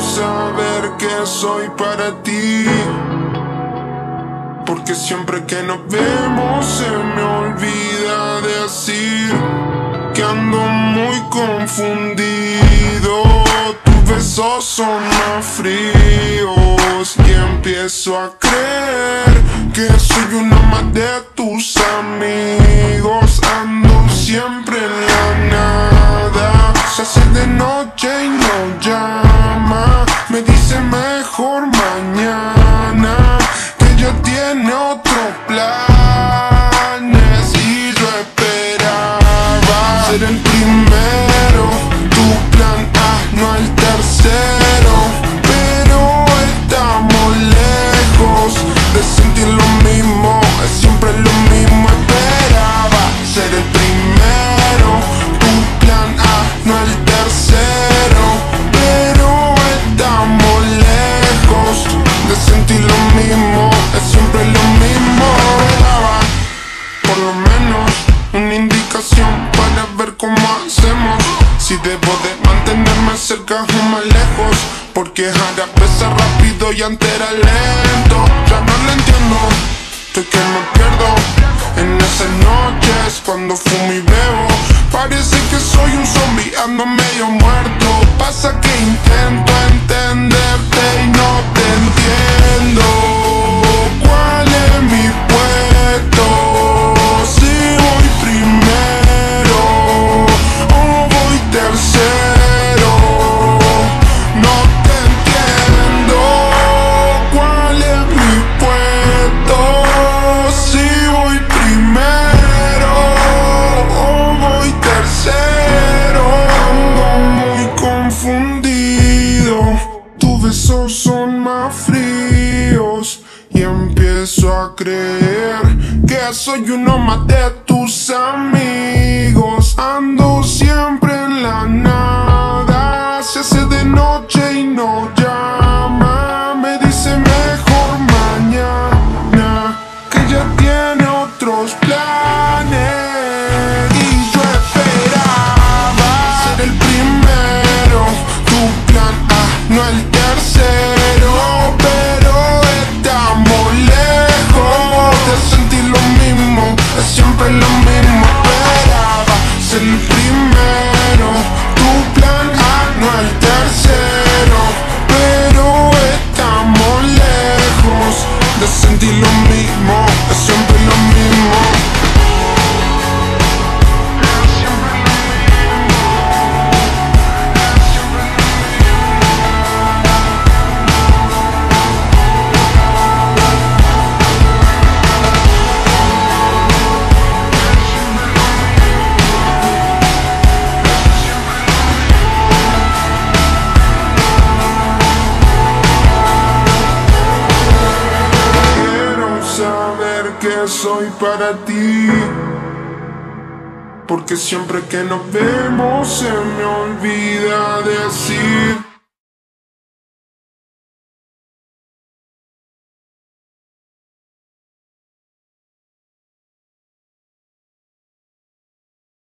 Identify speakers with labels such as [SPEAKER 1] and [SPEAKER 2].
[SPEAKER 1] saber que soy para ti, porque siempre que nos vemos se me olvida decir que ando muy confundido. Tus besos son más fríos y empiezo a creer que soy uno más de tus amigos. Ando siempre en la nada, se hace de noche y no llama. Me dice mejor mañana, que ella tiene otros planes y yo esperaba ser el primero, tu plan A, no el tercero. Pero estamos lejos de sentir lo mismo, es siempre lo mismo. Esperaba ser el primero, tu plan A, no el tercero. Pero estamos lejos de sentir lo mismo, es siempre lo mismo. Esperaba por lo menos una indicación para ver cómo hacemos, si debo de mantenerme cerca o más lejos, porque ahora pesa rápido y antes era lento. Ya no lo entiendo, estoy que me pierdo en esas noches cuando fumo y bebo. Parece que soy un zombie, ando medio muerto. Pasa que intento entenderte y no te entiendo. ¿Cuál es mi puesto? Si voy primero o voy tercero, no te entiendo. ¿Cuál es mi puesto? Si voy primero o voy tercero, ando muy confundido. Tus besos son más fríos y empiezo a creer que soy uno más de tus amigos. Ando siempre en la nada, se hace de noche y no llama. Me dice mejor mañana, que ya tiene otros planes. Y yo esperaba ser el primero, tu plan A, no el tercero. Pero estamos lejos de sentir lo mismo, es siempre lo mismo. Esperaba ser el primero, tu plan A, no el tercero. Pero estamos lejos de sentir lo mismo, es siempre lo mismo. Que soy para ti, porque siempre que nos vemos se me olvida decir